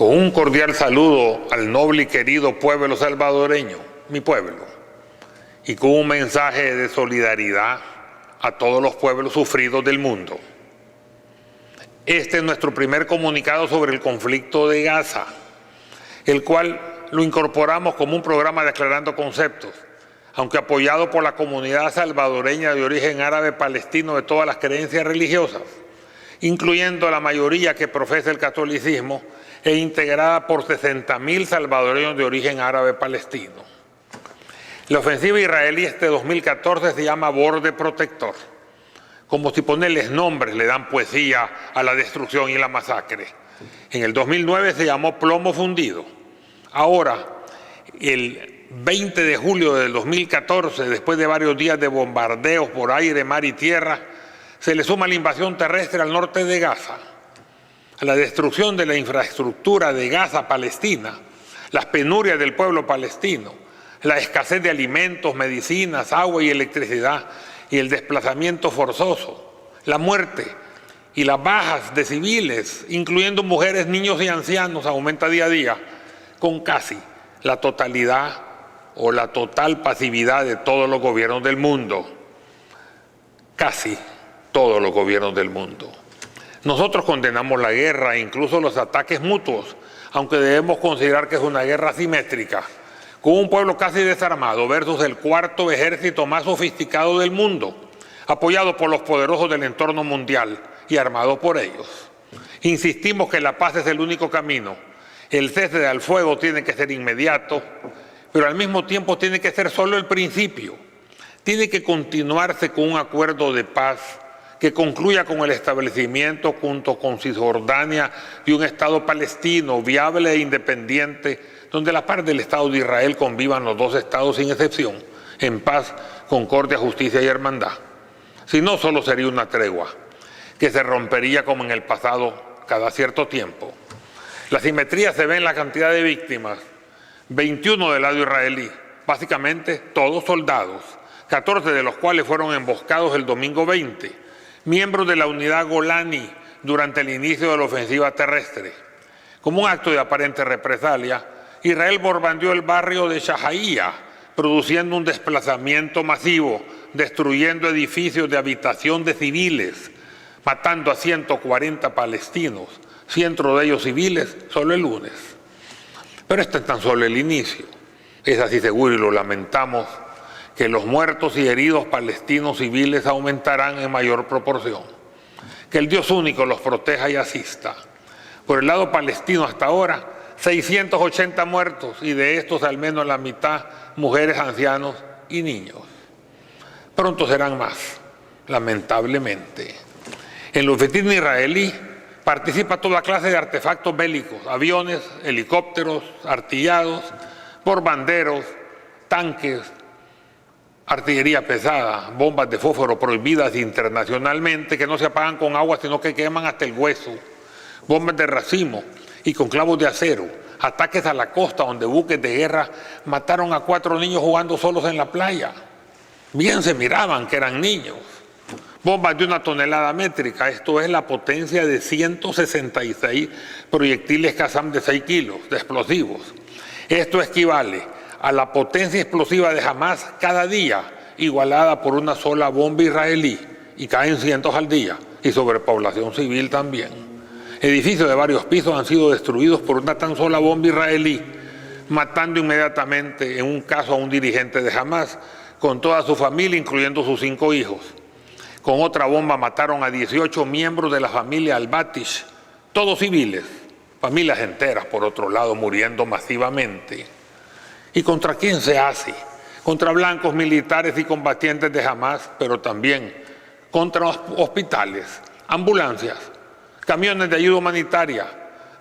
con un cordial saludo al noble y querido pueblo salvadoreño, mi pueblo, y con un mensaje de solidaridad a todos los pueblos sufridos del mundo. Este es nuestro primer comunicado sobre el conflicto de Gaza, el cual lo incorporamos como un programa de Aclarando Conceptos, aunque apoyado por la comunidad salvadoreña de origen árabe palestino de todas las creencias religiosas, incluyendo la mayoría que profesa el catolicismo e integrada por 60.000 salvadoreños de origen árabe palestino. La ofensiva israelí este 2014 se llama Borde Protector, como si ponerles nombres le dan poesía a la destrucción y la masacre. En el 2009 se llamó Plomo Fundido. Ahora, el 20 de julio del 2014, después de varios días de bombardeos por aire, mar y tierra, se le suma la invasión terrestre al norte de Gaza, a la destrucción de la infraestructura de Gaza palestina, las penurias del pueblo palestino, la escasez de alimentos, medicinas, agua y electricidad, y el desplazamiento forzoso, la muerte y las bajas de civiles, incluyendo mujeres, niños y ancianos, aumenta día a día, con casi la totalidad o la total pasividad de todos los gobiernos del mundo. Casi todos los gobiernos del mundo. Nosotros condenamos la guerra e incluso los ataques mutuos, aunque debemos considerar que es una guerra asimétrica, con un pueblo casi desarmado versus el cuarto ejército más sofisticado del mundo, apoyado por los poderosos del entorno mundial y armado por ellos. Insistimos que la paz es el único camino. El cese al fuego tiene que ser inmediato, pero al mismo tiempo tiene que ser solo el principio. Tiene que continuarse con un acuerdo de paz que concluya con el establecimiento junto con Cisjordania de un Estado palestino viable e independiente, donde a la par del Estado de Israel convivan los dos estados sin excepción, en paz, concordia, justicia y hermandad. Si no, solo sería una tregua, que se rompería como en el pasado cada cierto tiempo. La simetría se ve en la cantidad de víctimas, 21 del lado israelí, básicamente todos soldados, 14 de los cuales fueron emboscados el domingo 20, miembros de la unidad Golani durante el inicio de la ofensiva terrestre. Como un acto de aparente represalia, Israel bombardeó el barrio de Shahaía, produciendo un desplazamiento masivo, destruyendo edificios de habitación de civiles, matando a 140 palestinos, cientos de ellos civiles, solo el lunes. Pero este es tan solo el inicio. Es así seguro, y lo lamentamos, que los muertos y heridos palestinos civiles aumentarán en mayor proporción. Que el Dios único los proteja y asista. Por el lado palestino hasta ahora, 680 muertos, y de estos al menos la mitad mujeres, ancianos y niños. Pronto serán más, lamentablemente. En la ofensiva israelí participa toda clase de artefactos bélicos, aviones, helicópteros, artillados, bombarderos, tanques, artillería pesada, bombas de fósforo prohibidas internacionalmente que no se apagan con agua sino que queman hasta el hueso, bombas de racimo y con clavos de acero, ataques a la costa donde buques de guerra mataron a 4 niños jugando solos en la playa. Bien se miraban que eran niños. Bombas de 1 tonelada métrica, esto es la potencia de 166 proyectiles Qassam de 6 kilos de explosivos. Esto equivale a la potencia explosiva de Hamas cada día, igualada por una sola bomba israelí, y caen cientos al día, y sobrepoblación civil también. Edificios de varios pisos han sido destruidos por una tan sola bomba israelí, matando inmediatamente en un caso a un dirigente de Hamas, con toda su familia, incluyendo sus 5 hijos. Con otra bomba mataron a 18 miembros de la familia Al-Batish, todos civiles, familias enteras por otro lado muriendo masivamente. ¿Y contra quién se hace? Contra blancos militares y combatientes de Hamas, pero también contra hospitales, ambulancias, camiones de ayuda humanitaria,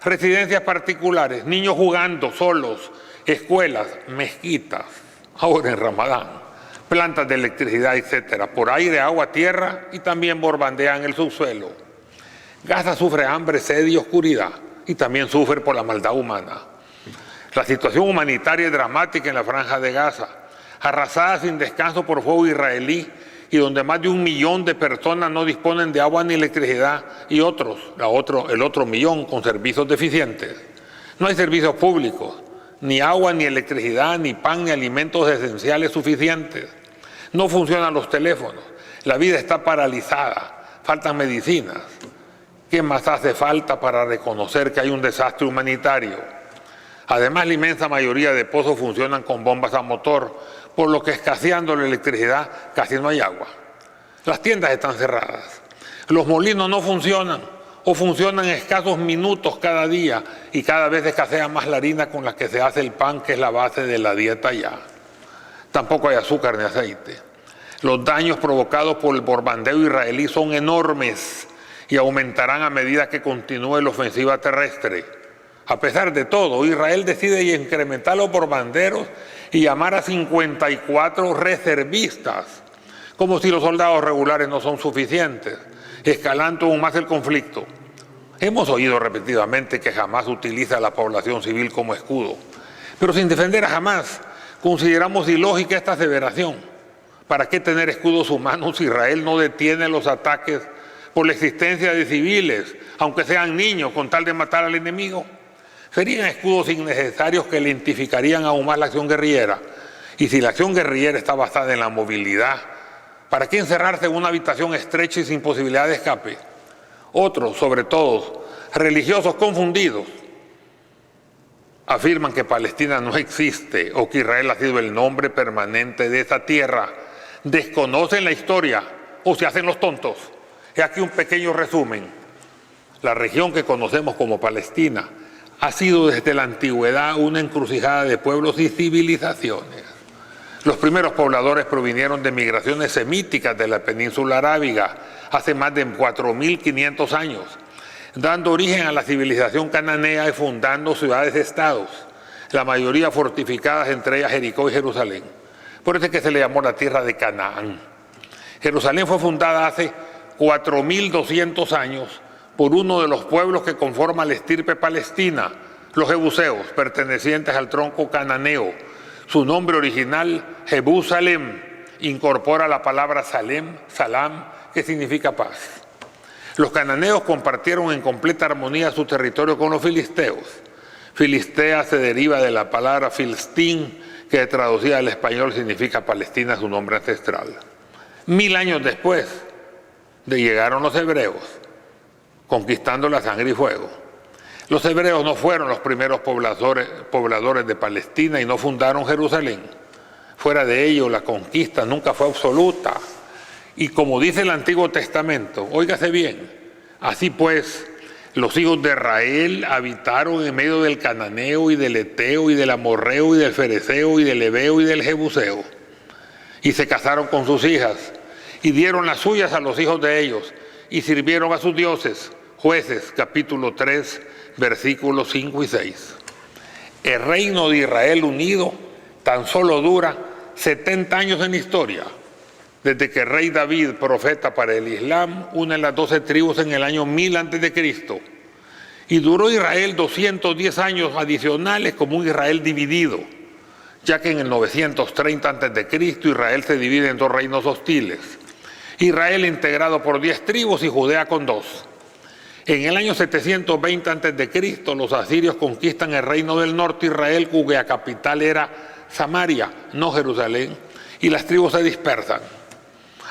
residencias particulares, niños jugando solos, escuelas, mezquitas, ahora en Ramadán, plantas de electricidad, etcétera, por aire, agua, tierra, y también bombardean el subsuelo. Gaza sufre hambre, sed y oscuridad, y también sufre por la maldad humana. La situación humanitaria es dramática en la Franja de Gaza, arrasada sin descanso por fuego israelí, y donde más de 1 millón de personas no disponen de agua ni electricidad, y el otro millón con servicios deficientes. No hay servicios públicos, ni agua, ni electricidad, ni pan, ni alimentos esenciales suficientes. No funcionan los teléfonos, la vida está paralizada, faltan medicinas. ¿Qué más hace falta para reconocer que hay un desastre humanitario? Además, la inmensa mayoría de pozos funcionan con bombas a motor, por lo que escaseando la electricidad casi no hay agua. Las tiendas están cerradas, los molinos no funcionan o funcionan escasos minutos cada día y cada vez escasea más la harina con la que se hace el pan, que es la base de la dieta ya. Tampoco hay azúcar ni aceite. Los daños provocados por el bombardeo israelí son enormes y aumentarán a medida que continúe la ofensiva terrestre. A pesar de todo, Israel decide incrementar los bombardeos y llamar a 54 reservistas, como si los soldados regulares no son suficientes, escalando aún más el conflicto. Hemos oído repetidamente que Hamás utiliza a la población civil como escudo, pero sin defender a Hamás, consideramos ilógica esta aseveración. ¿Para qué tener escudos humanos si Israel no detiene los ataques por la existencia de civiles, aunque sean niños, con tal de matar al enemigo? Serían escudos innecesarios que lentificarían aún más la acción guerrillera. Y si la acción guerrillera está basada en la movilidad, ¿para qué encerrarse en una habitación estrecha y sin posibilidad de escape? Otros, sobre todo, religiosos confundidos, afirman que Palestina no existe o que Israel ha sido el nombre permanente de esa tierra. Desconocen la historia o se hacen los tontos. He aquí un pequeño resumen. La región que conocemos como Palestina ha sido desde la antigüedad una encrucijada de pueblos y civilizaciones. Los primeros pobladores provinieron de migraciones semíticas de la península arábiga hace más de 4.500 años, dando origen a la civilización cananea y fundando ciudades-estados, la mayoría fortificadas, entre ellas Jericó y Jerusalén. Por eso es que se le llamó la tierra de Canaán. Jerusalén fue fundada hace 4.200 años por uno de los pueblos que conforman la estirpe palestina, los jebuseos, pertenecientes al tronco cananeo. Su nombre original, Jerusalem, incorpora la palabra Salem, Salam, que significa paz. Los cananeos compartieron en completa armonía su territorio con los filisteos. Filistea se deriva de la palabra filistín, que traducida al español significa Palestina, su nombre ancestral. 1000 años después llegaron los hebreos, conquistando la sangre y fuego. Los hebreos no fueron los primeros pobladores de Palestina y no fundaron Jerusalén. Fuera de ello, la conquista nunca fue absoluta. Y como dice el Antiguo Testamento, óigase bien, así pues, los hijos de Israel habitaron en medio del cananeo y del eteo y del amorreo y del fereceo y del heveo y del jebuseo. Y se casaron con sus hijas y dieron las suyas a los hijos de ellos y sirvieron a sus dioses. Jueces, capítulo 3, versículos 5 y 6. El reino de Israel unido tan solo dura 70 años en historia, desde que el rey David, profeta para el Islam, une las 12 tribus en el año 1000 a.C. Y duró Israel 210 años adicionales como un Israel dividido, ya que en el 930 a.C. Israel se divide en 2 reinos hostiles. Israel integrado por 10 tribus y Judea con 2. En el año 720 a.C. los asirios conquistan el reino del norte Israel, cuya capital era Samaria, no Jerusalén, y las tribus se dispersan.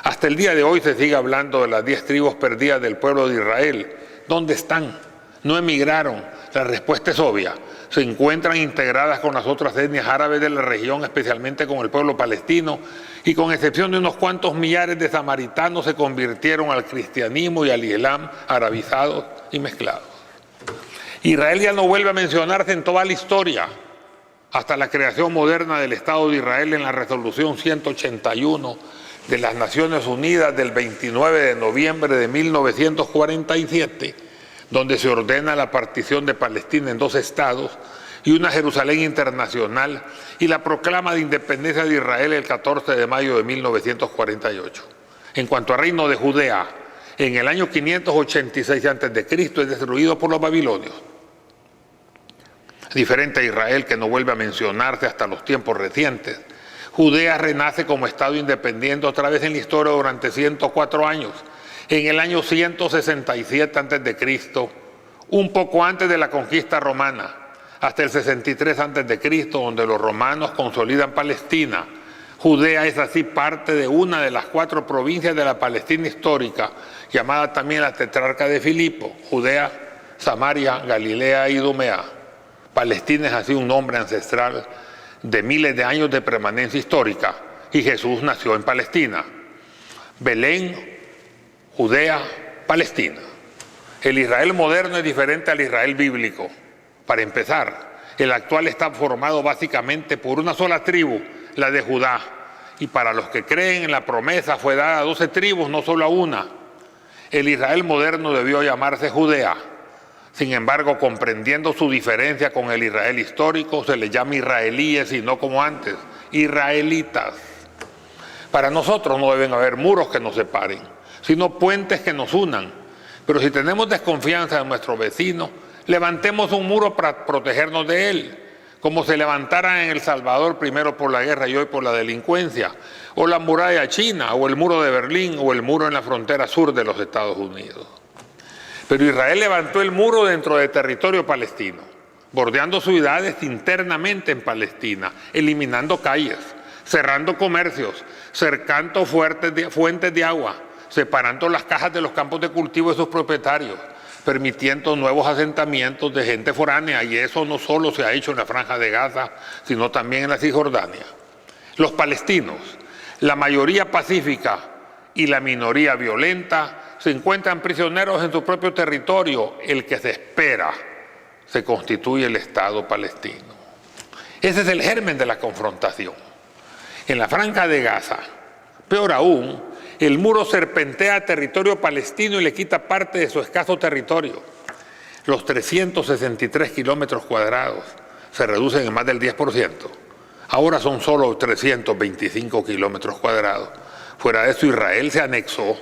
Hasta el día de hoy se sigue hablando de las 10 tribus perdidas del pueblo de Israel. ¿Dónde están? No emigraron. La respuesta es obvia. Se encuentran integradas con las otras etnias árabes de la región, especialmente con el pueblo palestino, y con excepción de unos cuantos millares de samaritanos se convirtieron al cristianismo y al islam arabizados y mezclados. Israel ya no vuelve a mencionarse en toda la historia, hasta la creación moderna del Estado de Israel en la resolución 181 de las Naciones Unidas del 29 de noviembre de 1947, donde se ordena la partición de Palestina en 2 estados y una Jerusalén internacional, y la proclama de independencia de Israel el 14 de mayo de 1948. En cuanto al reino de Judea, en el año 586 a.C. es destruido por los babilonios. Diferente a Israel, que no vuelve a mencionarse hasta los tiempos recientes, Judea renace como Estado independiente otra vez en la historia durante 104 años, en el año 167 a.C., un poco antes de la conquista romana, hasta el 63 a.C., donde los romanos consolidan Palestina. Judea es así parte de una de las 4 provincias de la Palestina histórica, llamada también la Tetrarca de Filipo: Judea, Samaria, Galilea y Idumea. Palestina es así un nombre ancestral de miles de años de permanencia histórica, y Jesús nació en Palestina. Belén, Judea, Palestina. El Israel moderno es diferente al Israel bíblico. Para empezar, el actual está formado básicamente por una sola tribu, la de Judá, y para los que creen en la promesa fue dada a 12 tribus, no solo a una. El Israel moderno debió llamarse Judea. Sin embargo, comprendiendo su diferencia con el Israel histórico, se les llama israelíes y no como antes, israelitas. Para nosotros no deben haber muros que nos separen, sino puentes que nos unan. Pero si tenemos desconfianza de nuestro vecino, levantemos un muro para protegernos de él, como se levantara en El Salvador primero por la guerra y hoy por la delincuencia, o la muralla china, o el muro de Berlín, o el muro en la frontera sur de los Estados Unidos. Pero Israel levantó el muro dentro del territorio palestino, bordeando ciudades internamente en Palestina, eliminando calles, cerrando comercios, cercando fuentes de agua, separando las cajas de los campos de cultivo de sus propietarios, permitiendo nuevos asentamientos de gente foránea, y eso no solo se ha hecho en la Franja de Gaza, sino también en la Cisjordania. Los palestinos, la mayoría pacífica y la minoría violenta, se encuentran prisioneros en su propio territorio, el que se espera se constituye el Estado palestino. Ese es el germen de la confrontación. En la Franja de Gaza, peor aún, el muro serpentea territorio palestino y le quita parte de su escaso territorio. Los 363 kilómetros cuadrados se reducen en más del 10%. Ahora son solo 325 kilómetros cuadrados. Fuera de eso, Israel se anexó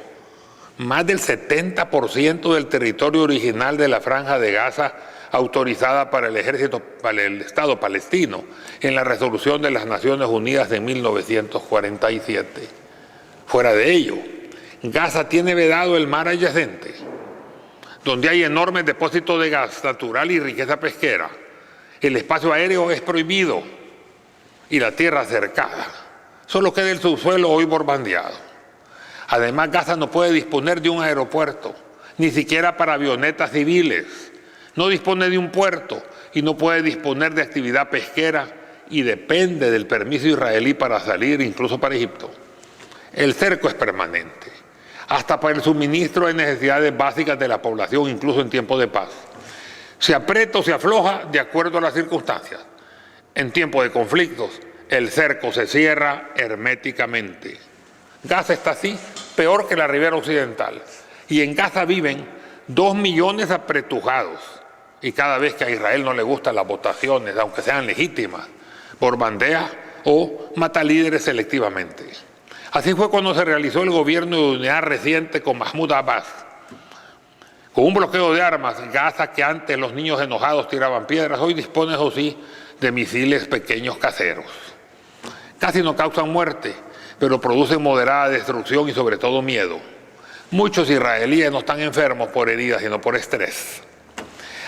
más del 70% del territorio original de la Franja de Gaza, autorizada para el Estado palestino en la resolución de las Naciones Unidas de 1947. Fuera de ello, Gaza tiene vedado el mar adyacente, donde hay enormes depósitos de gas natural y riqueza pesquera. El espacio aéreo es prohibido y la tierra cercada. Solo queda el subsuelo hoy bombardeado. Además, Gaza no puede disponer de un aeropuerto, ni siquiera para avionetas civiles. No dispone de un puerto y no puede disponer de actividad pesquera y depende del permiso israelí para salir, incluso para Egipto. El cerco es permanente, hasta para el suministro de necesidades básicas de la población, incluso en tiempos de paz. Se aprieta o se afloja de acuerdo a las circunstancias. En tiempos de conflictos, el cerco se cierra herméticamente. Gaza está así, peor que la ribera occidental. Y en Gaza viven 2 millones apretujados. Y cada vez que a Israel no le gustan las votaciones, aunque sean legítimas, bombardea o mata líderes selectivamente. Así fue cuando se realizó el gobierno de unidad reciente con Mahmoud Abbas. Con un bloqueo de armas, Gaza, que antes los niños enojados tiraban piedras, hoy dispone, eso sí, de misiles pequeños caseros. Casi no causan muerte, pero producen moderada destrucción y sobre todo miedo. Muchos israelíes no están enfermos por heridas, sino por estrés.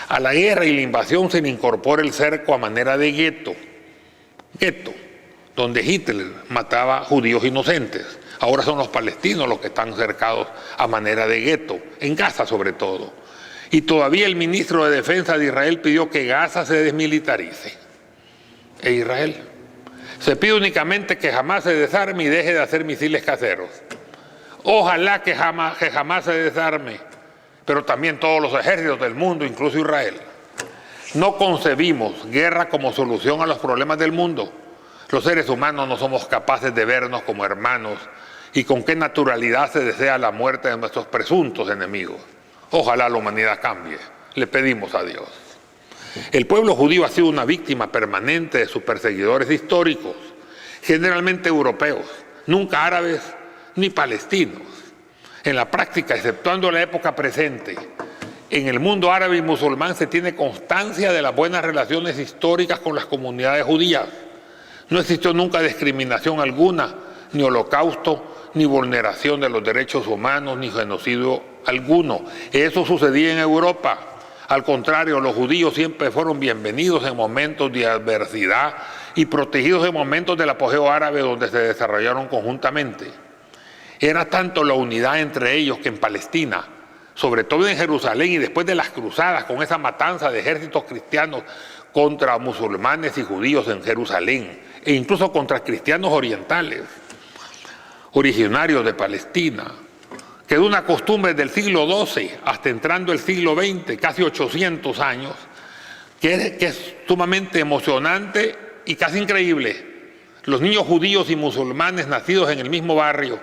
A la guerra y la invasión se le incorpora el cerco a manera de gueto. Gueto, donde Hitler mataba judíos inocentes. Ahora son los palestinos los que están cercados a manera de gueto, en Gaza sobre todo. Y todavía el ministro de Defensa de Israel pidió que Gaza se desmilitarice. ¿E Israel? Se pide únicamente que jamás se desarme y deje de hacer misiles caseros. Ojalá que jamás se desarme, pero también todos los ejércitos del mundo, incluso Israel. No concebimos guerra como solución a los problemas del mundo. Los seres humanos no somos capaces de vernos como hermanos y con qué naturalidad se desea la muerte de nuestros presuntos enemigos. Ojalá la humanidad cambie. Le pedimos a Dios. El pueblo judío ha sido una víctima permanente de sus perseguidores históricos, generalmente europeos, nunca árabes ni palestinos. En la práctica, exceptuando la época presente, en el mundo árabe y musulmán se tiene constancia de las buenas relaciones históricas con las comunidades judías. No existió nunca discriminación alguna, ni holocausto, ni vulneración de los derechos humanos, ni genocidio alguno. Eso sucedía en Europa. Al contrario, los judíos siempre fueron bienvenidos en momentos de adversidad y protegidos en momentos del apogeo árabe donde se desarrollaron conjuntamente. Era tanto la unidad entre ellos que en Palestina, sobre todo en Jerusalén y después de las cruzadas con esa matanza de ejércitos cristianos contra musulmanes y judíos en Jerusalén e incluso contra cristianos orientales originarios de Palestina, quedó una costumbre del siglo XII hasta entrando el siglo XX, casi 800 años, que es sumamente emocionante y casi increíble. Los niños judíos y musulmanes nacidos en el mismo barrio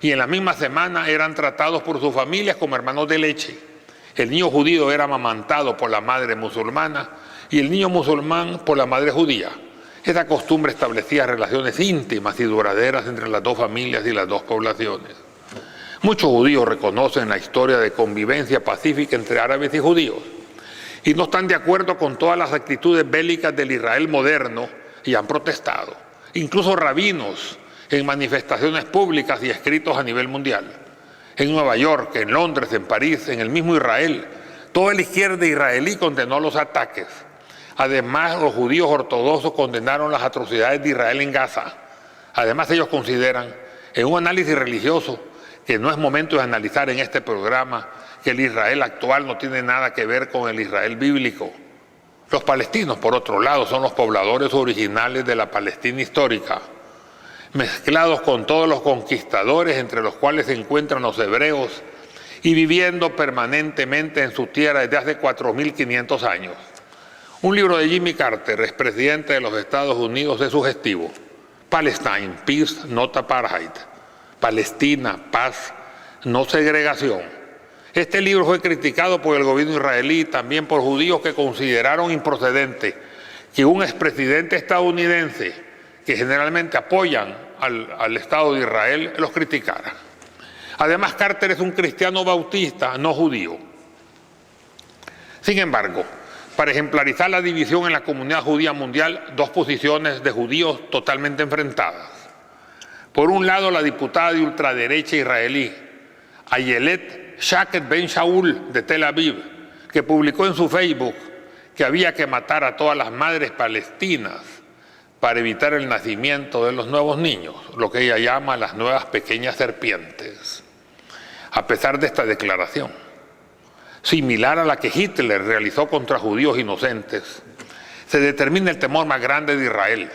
y en la misma semana eran tratados por sus familias como hermanos de leche. El niño judío era amamantado por la madre musulmana y el niño musulmán por la madre judía. Esta costumbre establecía relaciones íntimas y duraderas entre las dos familias y las dos poblaciones. Muchos judíos reconocen la historia de convivencia pacífica entre árabes y judíos y no están de acuerdo con todas las actitudes bélicas del Israel moderno y han protestado. Incluso rabinos en manifestaciones públicas y escritos a nivel mundial. En Nueva York, en Londres, en París, en el mismo Israel, toda la izquierda israelí condenó los ataques. Además, los judíos ortodoxos condenaron las atrocidades de Israel en Gaza. Además, ellos consideran, en un análisis religioso, que no es momento de analizar en este programa, que el Israel actual no tiene nada que ver con el Israel bíblico. Los palestinos, por otro lado, son los pobladores originales de la Palestina histórica, mezclados con todos los conquistadores, entre los cuales se encuentran los hebreos, y viviendo permanentemente en su tierra desde hace 4.500 años. Un libro de Jimmy Carter, expresidente de los Estados Unidos, es sugestivo. Palestine, Peace, Not Apartheid. Palestina, paz, no segregación. Este libro fue criticado por el gobierno israelí y también por judíos que consideraron improcedente que un expresidente estadounidense, que generalmente apoyan al Estado de Israel, los criticara. Además, Carter es un cristiano bautista, no judío. Sin embargo, para ejemplarizar la división en la comunidad judía mundial, dos posiciones de judíos totalmente enfrentadas. Por un lado, la diputada de ultraderecha israelí, Ayelet Shaked Ben Shaul, de Tel Aviv, que publicó en su Facebook que había que matar a todas las madres palestinas para evitar el nacimiento de los nuevos niños, lo que ella llama las nuevas pequeñas serpientes. A pesar de esta declaración, similar a la que Hitler realizó contra judíos inocentes, se determina el temor más grande de Israel.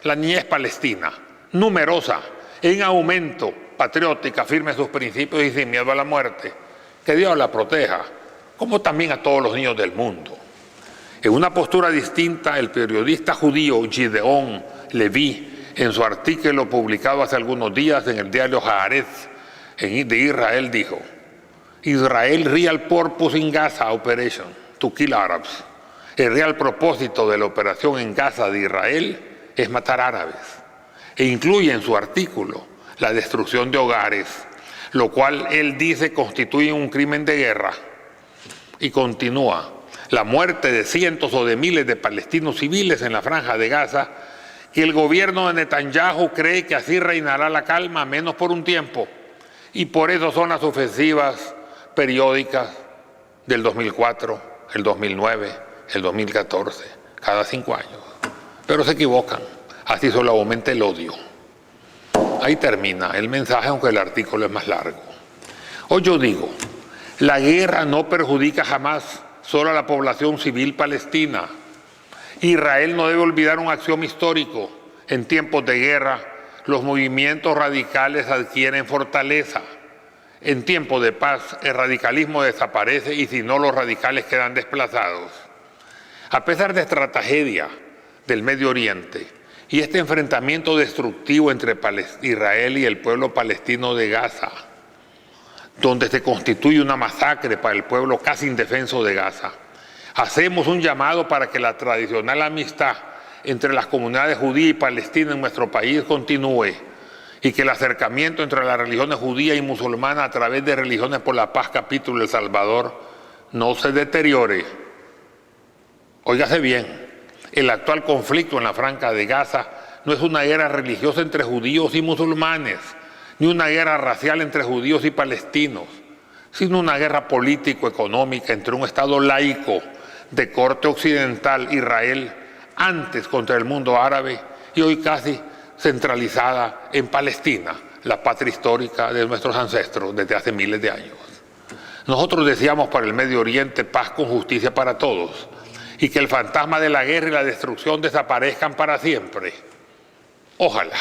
La niñez palestina, numerosa, en aumento, patriótica, firme en sus principios y sin miedo a la muerte. Que Dios la proteja, como también a todos los niños del mundo. En una postura distinta, el periodista judío Gideon Levy, en su artículo publicado hace algunos días en el diario Haaretz de Israel, dijo: Israel Real Purpose in Gaza Operation to Kill Arabs. El real propósito de la operación en Gaza de Israel es matar árabes. E incluye en su artículo la destrucción de hogares, lo cual él dice constituye un crimen de guerra. Y continúa: la muerte de cientos o de miles de palestinos civiles en la franja de Gaza, que el gobierno de Netanyahu cree que así reinará la calma, menos por un tiempo. Y por eso son las ofensivas periódicas del 2004, el 2009, el 2014, cada 5 años. Pero se equivocan, así solo aumenta el odio. Ahí termina el mensaje, aunque el artículo es más largo. Hoy yo digo, la guerra no perjudica jamás solo a la población civil palestina. Israel no debe olvidar un axioma histórico. En tiempos de guerra, los movimientos radicales adquieren fortaleza. En tiempos de paz, el radicalismo desaparece y si no, los radicales quedan desplazados. A pesar de esta tragedia del Medio Oriente y este enfrentamiento destructivo entre Israel y el pueblo palestino de Gaza, donde se constituye una masacre para el pueblo casi indefenso de Gaza, hacemos un llamado para que la tradicional amistad entre las comunidades judía y palestina en nuestro país continúe y que el acercamiento entre las religiones judía y musulmana a través de Religiones por la Paz, capítulo El Salvador, no se deteriore. Óigase bien, el actual conflicto en la franja de Gaza no es una guerra religiosa entre judíos y musulmanes, ni una guerra racial entre judíos y palestinos. sino una guerra político-económica entre un Estado laico de corte occidental, Israel, antes contra el mundo árabe y hoy casi centralizada en Palestina, la patria histórica de nuestros ancestros desde hace miles de años. Nosotros deseamos para el Medio Oriente paz con justicia para todos y que el fantasma de la guerra y la destrucción desaparezcan para siempre. Ojalá.